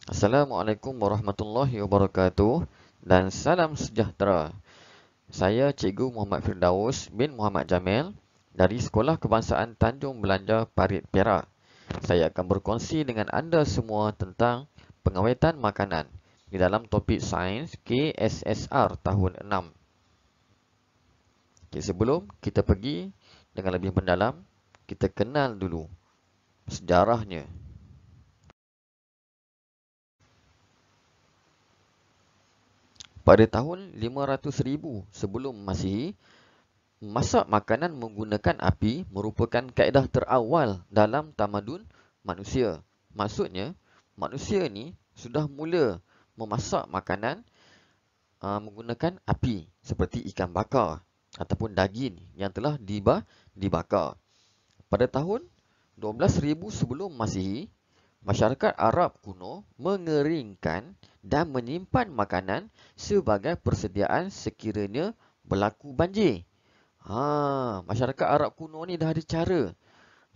Assalamualaikum warahmatullahi wabarakatuh dan salam sejahtera. Saya Cikgu Muhammad Firdaus bin Muhammad Jamil dari Sekolah Kebangsaan Tanjung Belanja Parit Perak. Saya akan berkongsi dengan anda semua tentang pengawetan makanan di dalam topik sains KSSR tahun 6. Okay, sebelum kita pergi dengan lebih mendalam, kita kenal dulu sejarahnya. Pada tahun 500,000 sebelum Masihi, masak makanan menggunakan api merupakan kaedah terawal dalam tamadun manusia. Maksudnya, manusia ni sudah mula memasak makanan menggunakan api seperti ikan bakar ataupun daging yang telah dibakar. Pada tahun 12,000 sebelum Masihi, masyarakat Arab kuno mengeringkan dan menyimpan makanan sebagai persediaan sekiranya berlaku banjir. Masyarakat Arab kuno ni dah ada cara,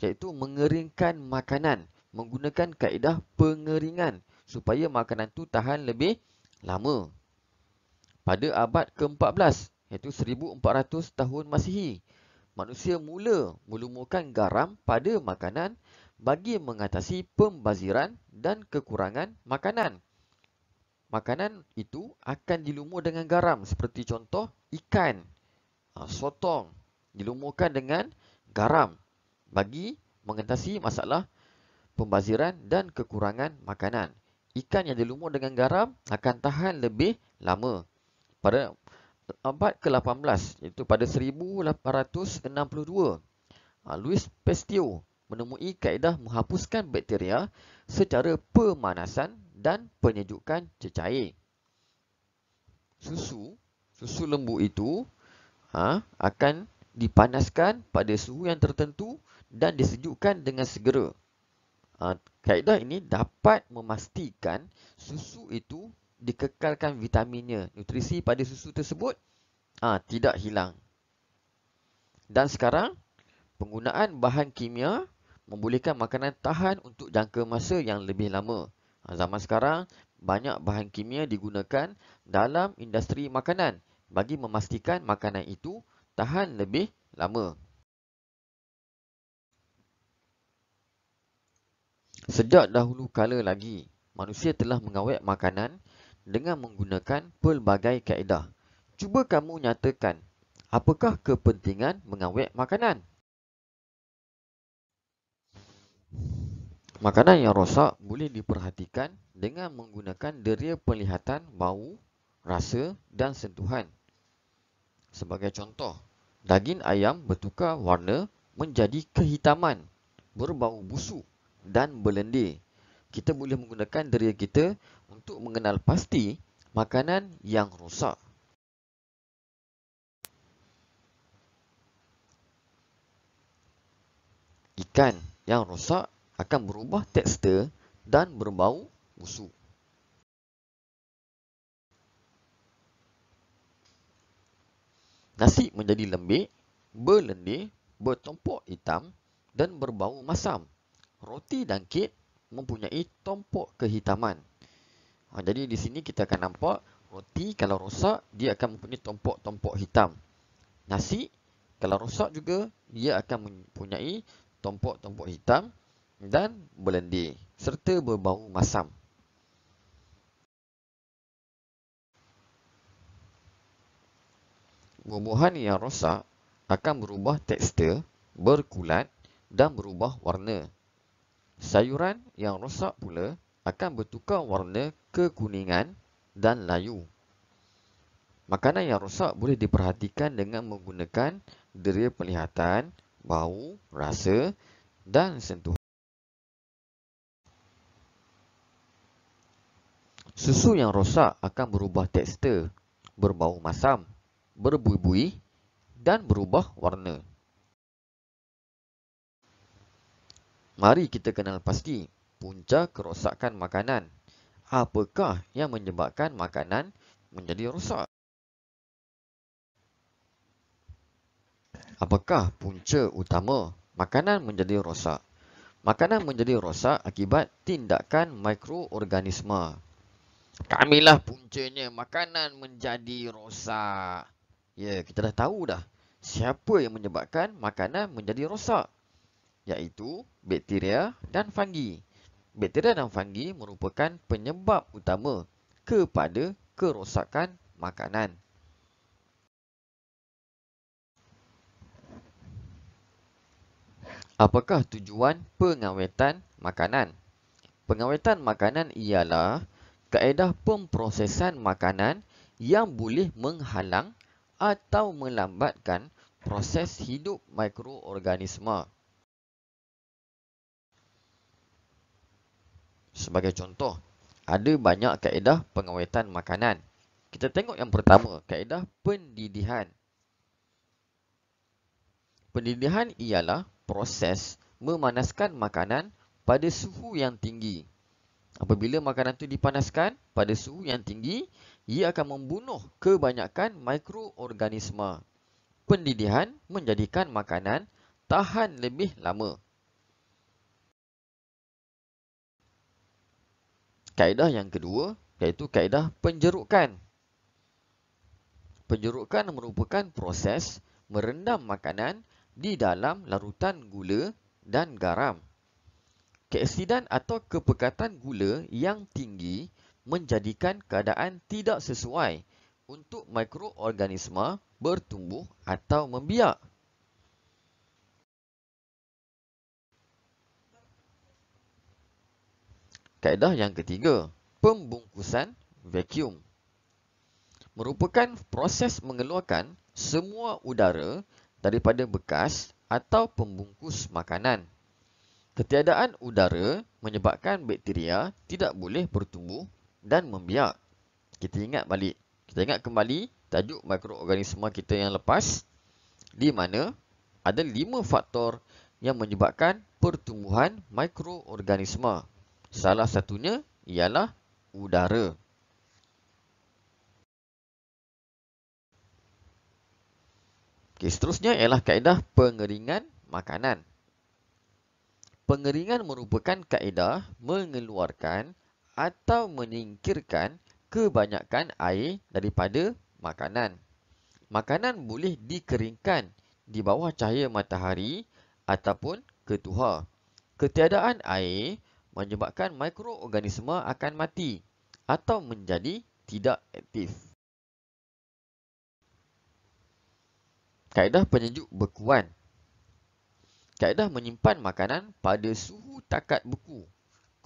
iaitu mengeringkan makanan menggunakan kaedah pengeringan supaya makanan tu tahan lebih lama. Pada abad ke-14, iaitu 1400 tahun Masihi, manusia mula melumurkan garam pada makanan bagi mengatasi pembaziran dan kekurangan makanan. Makanan itu akan dilumur dengan garam seperti contoh ikan, sotong dilumurkan dengan garam bagi mengatasi masalah pembaziran dan kekurangan makanan. Ikan yang dilumur dengan garam akan tahan lebih lama. Pada abad ke-18, iaitu pada 1862, Louis Pasteur menemui kaedah menghapuskan bakteria secara pemanasan dan penyejukan cecair. Susu lembu itu akan dipanaskan pada suhu yang tertentu dan disejukkan dengan segera. Kaedah ini dapat memastikan susu itu dikekalkan vitaminnya, nutrisi pada susu tersebut tidak hilang. Dan sekarang, penggunaan bahan kimia membolehkan makanan tahan untuk jangka masa yang lebih lama. Zaman sekarang, banyak bahan kimia digunakan dalam industri makanan bagi memastikan makanan itu tahan lebih lama. Sejak dahulu kala lagi, manusia telah mengawet makanan dengan menggunakan pelbagai kaedah. Cuba kamu nyatakan, apakah kepentingan mengawet makanan? Makanan yang rosak boleh diperhatikan dengan menggunakan deria penglihatan bau, rasa dan sentuhan. Sebagai contoh, daging ayam bertukar warna menjadi kehitaman, berbau busuk dan berlendir. Kita boleh menggunakan deria kita untuk mengenal pasti makanan yang rosak. Ikan yang rosak akan berubah tekstur dan berbau busuk. Nasi menjadi lembik, berlendir, bertompok hitam dan berbau masam. Roti dan kek mempunyai tompok kehitaman. Jadi di sini kita akan nampak roti kalau rosak dia akan mempunyai tompok-tompok hitam. Nasi kalau rosak juga dia akan mempunyai tompok-tompok hitam dan berlendir serta berbau masam. Buah-buahan yang rosak akan berubah tekstur, berkulat dan berubah warna. Sayuran yang rosak pula akan bertukar warna kekuningan dan layu. Makanan yang rosak boleh diperhatikan dengan menggunakan deria penglihatan, bau, rasa dan sentuhan. Susu yang rosak akan berubah tekstur, berbau masam, berbuih-buih dan berubah warna. Mari kita kenal pasti punca kerosakan makanan. Apakah yang menyebabkan makanan menjadi rosak? Apakah punca utama makanan menjadi rosak? Makanan menjadi rosak akibat tindakan mikroorganisma. Kamilah puncanya makanan menjadi rosak. Ya, kita dah tahu dah. Siapa yang menyebabkan makanan menjadi rosak? Iaitu bakteria dan fungi. Bakteria dan fungi merupakan penyebab utama kepada kerosakan makanan. Apakah tujuan pengawetan makanan? Pengawetan makanan ialah kaedah pemprosesan makanan yang boleh menghalang atau melambatkan proses hidup mikroorganisma. Sebagai contoh, ada banyak kaedah pengawetan makanan. Kita tengok yang pertama, kaedah pendidihan. Pendidihan ialah proses memanaskan makanan pada suhu yang tinggi. Apabila makanan itu dipanaskan pada suhu yang tinggi, ia akan membunuh kebanyakan mikroorganisma. Pendidihan menjadikan makanan tahan lebih lama. Kaedah yang kedua iaitu kaedah penjerukan. Penjerukan merupakan proses merendam makanan di dalam larutan gula dan garam. Keasidan atau kepekatan gula yang tinggi menjadikan keadaan tidak sesuai untuk mikroorganisma bertumbuh atau membiak. Kaedah yang ketiga, pembungkusan vacuum. Merupakan proses mengeluarkan semua udara daripada bekas atau pembungkus makanan. Ketiadaan udara menyebabkan bakteria tidak boleh bertumbuh dan membiak. Kita ingat balik. Kita ingat kembali tajuk mikroorganisma kita yang lepas, di mana ada 5 faktor yang menyebabkan pertumbuhan mikroorganisma. Salah satunya ialah udara. Seterusnya ialah kaedah pengeringan makanan. Pengeringan merupakan kaedah mengeluarkan atau menyingkirkan kebanyakan air daripada makanan. Makanan boleh dikeringkan di bawah cahaya matahari ataupun ketuha. Ketiadaan air menyebabkan mikroorganisma akan mati atau menjadi tidak aktif. Kaedah penyejuk bekuan. Kaedah menyimpan makanan pada suhu takat beku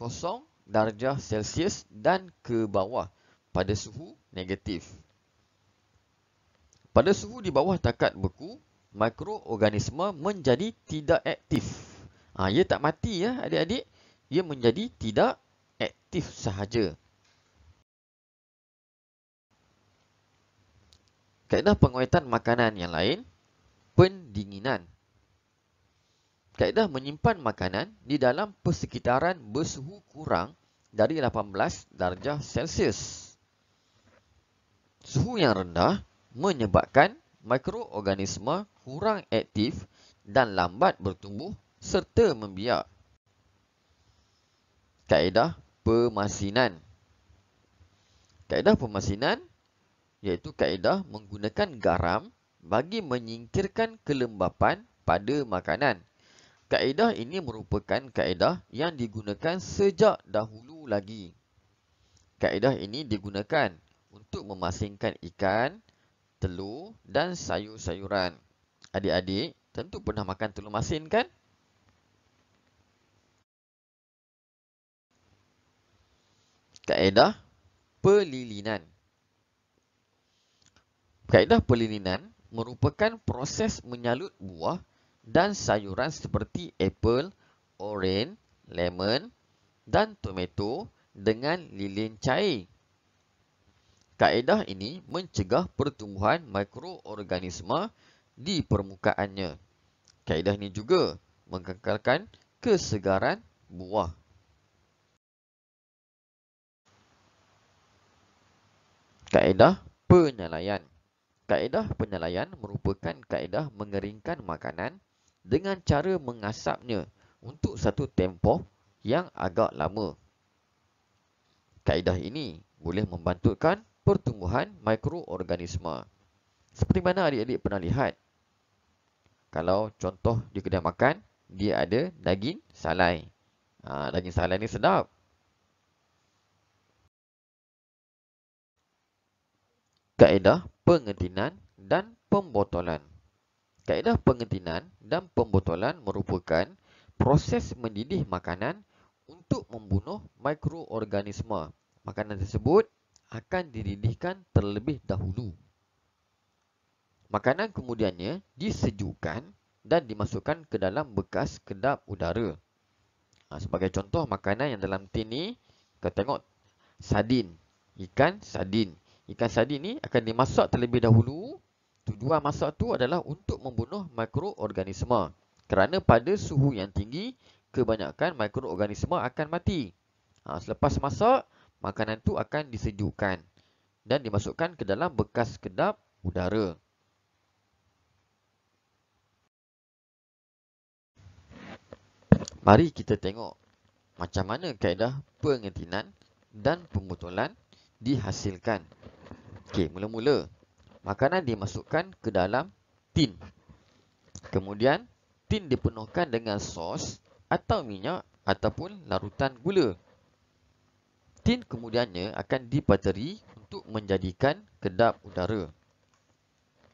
0 darjah Celsius dan ke bawah pada suhu negatif. Pada suhu di bawah takat beku, mikroorganisma menjadi tidak aktif. Ia tak mati ya adik-adik. Ia menjadi tidak aktif sahaja. Kaedah pengawetan makanan yang lain, pendinginan. Kaedah menyimpan makanan di dalam persekitaran bersuhu kurang dari 18 darjah Celsius. Suhu yang rendah menyebabkan mikroorganisma kurang aktif dan lambat bertumbuh serta membiak. Kaedah pemasinan. Kaedah pemasinan iaitu kaedah menggunakan garam bagi menyingkirkan kelembapan pada makanan. Kaedah ini merupakan kaedah yang digunakan sejak dahulu lagi. Kaedah ini digunakan untuk memasingkan ikan, telur dan sayur-sayuran. Adik-adik tentu pernah makan telur masin kan? Kaedah pelilinan. Kaedah pelilinan merupakan proses menyalut buah dan sayuran seperti apple, orange, lemon dan tomato dengan lilin cair. Kaedah ini mencegah pertumbuhan mikroorganisma di permukaannya. Kaedah ini juga mengekalkan kesegaran buah. Kaedah penyelaian. Kaedah penyelaian merupakan kaedah mengeringkan makanan dengan cara mengasapnya untuk satu tempoh yang agak lama. Kaedah ini boleh membantukan pertumbuhan mikroorganisma. Seperti mana adik-adik pernah lihat, kalau contoh di kedai makan, dia ada daging salai. Daging salai ni sedap. Kaedah pengentinan dan pembotolan. Kaedah pengentinan dan pembotolan merupakan proses mendidih makanan untuk membunuh mikroorganisma. Makanan tersebut akan dididihkan terlebih dahulu. Makanan kemudiannya disejukkan dan dimasukkan ke dalam bekas kedap udara. Sebagai contoh makanan yang dalam tin ni, kita tengok sardin, ikan sardin. Ikan sardin ni akan dimasak terlebih dahulu. Tujuan masak tu adalah untuk membunuh mikroorganisma. Kerana pada suhu yang tinggi, kebanyakan mikroorganisma akan mati. Selepas masak, makanan tu akan disejukkan dan dimasukkan ke dalam bekas kedap udara. Mari kita tengok macam mana kaedah pengentinan dan pembotolan dihasilkan. Okey, mula-mula makanan dimasukkan ke dalam tin. Kemudian tin dipenuhkan dengan sos atau minyak ataupun larutan gula. Tin kemudiannya akan dipateri untuk menjadikan kedap udara.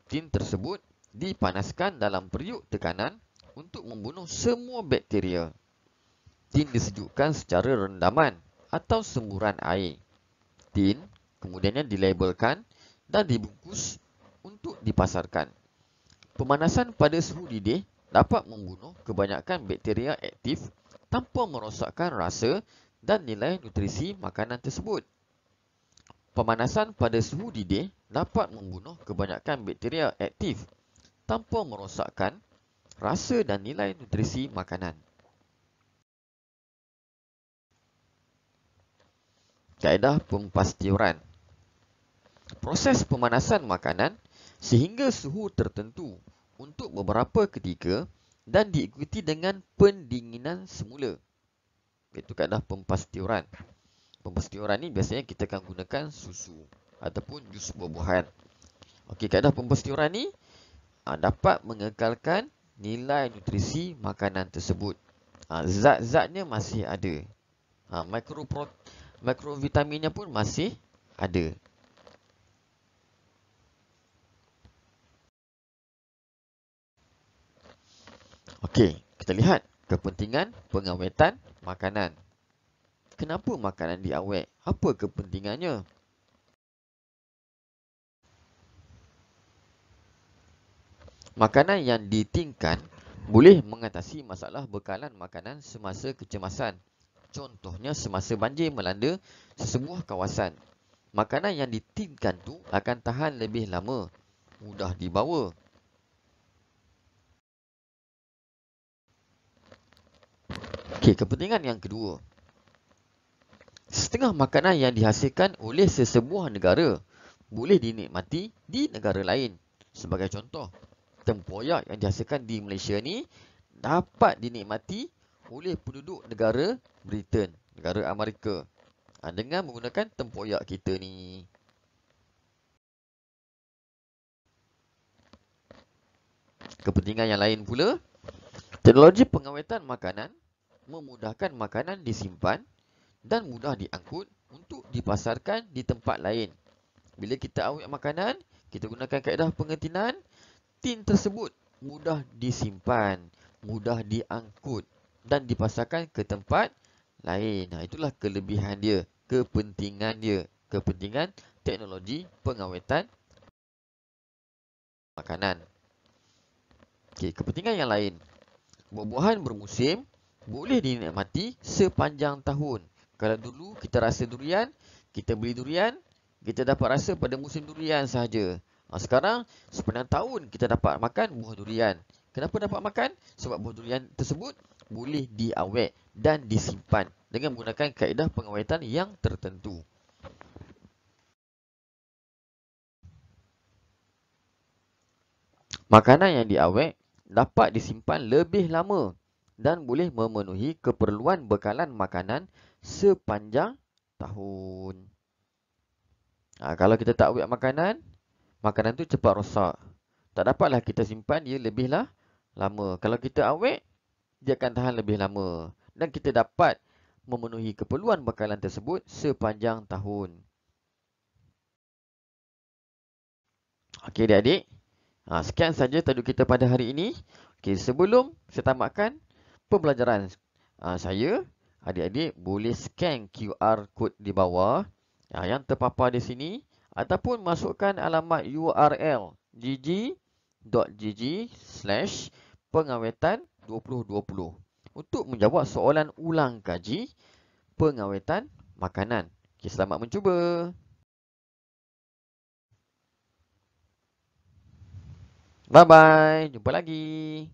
Tin tersebut dipanaskan dalam periuk tekanan untuk membunuh semua bakteria. Tin disejukkan secara rendaman atau semburan air. Tin kemudiannya dilabelkan dan dibungkus untuk dipasarkan. Pemanasan pada suhu didih dapat membunuh kebanyakan bakteria aktif tanpa merosakkan rasa dan nilai nutrisi makanan tersebut. Pemanasan pada suhu didih dapat membunuh kebanyakan bakteria aktif tanpa merosakkan rasa dan nilai nutrisi makanan. Kaedah pempastiuran. Proses pemanasan makanan sehingga suhu tertentu untuk beberapa ketika dan diikuti dengan pendinginan semula. Itu kaedah pempastiuran. Pempastiuran ni biasanya kita akan gunakan susu ataupun jus buah-buahan. Okey, kaedah pempastiuran ni dapat mengekalkan nilai nutrisi makanan tersebut. Zat-zatnya masih ada. Mikrovitaminnya pun masih ada. Okey, kita lihat kepentingan pengawetan makanan. Kenapa makanan diawet? Apa kepentingannya? Makanan yang ditingkan boleh mengatasi masalah bekalan makanan semasa kecemasan. Contohnya semasa banjir melanda sesebuah kawasan. Makanan yang ditingkan tu akan tahan lebih lama, mudah dibawa. Okey, kepentingan yang kedua. Setengah makanan yang dihasilkan oleh sesebuah negara boleh dinikmati di negara lain. Sebagai contoh, tempoyak yang dihasilkan di Malaysia ni dapat dinikmati oleh penduduk negara Britain, negara Amerika, dengan menggunakan tempoyak kita ni. Kepentingan yang lain pula, teknologi pengawetan makanan memudahkan makanan disimpan dan mudah diangkut untuk dipasarkan di tempat lain. Bila kita awet makanan, kita gunakan kaedah pengentinan, tin tersebut mudah disimpan, mudah diangkut dan dipasarkan ke tempat lain. Itulah kelebihan dia, kepentingan dia, kepentingan teknologi pengawetan makanan. Okey, kepentingan yang lain. Buah-buahan bermusim boleh dinikmati sepanjang tahun. Kalau dulu kita rasa durian, kita beli durian, kita dapat rasa pada musim durian sahaja. Sekarang sepanjang tahun kita dapat makan buah durian. Kenapa dapat makan? Sebab buah durian tersebut boleh diawet dan disimpan dengan menggunakan kaedah pengawetan yang tertentu. Makanan yang diawet dapat disimpan lebih lama dan boleh memenuhi keperluan bekalan makanan sepanjang tahun. Kalau kita tak awet makanan, makanan tu cepat rosak. Tak dapatlah kita simpan dia lebihlah lama. Kalau kita awet, dia akan tahan lebih lama. Dan kita dapat memenuhi keperluan bekalan tersebut sepanjang tahun. Okey adik-adik. Sekian saja tajuk kita pada hari ini. Okey, sebelum saya tamatkan pembelajaran saya, adik-adik boleh scan QR code di bawah yang terpapar di sini ataupun masukkan alamat URL gg.gg/pengawetan 2020 untuk menjawab soalan ulang kaji pengawetan makanan. Okay, selamat mencuba. Bye-bye. Jumpa lagi.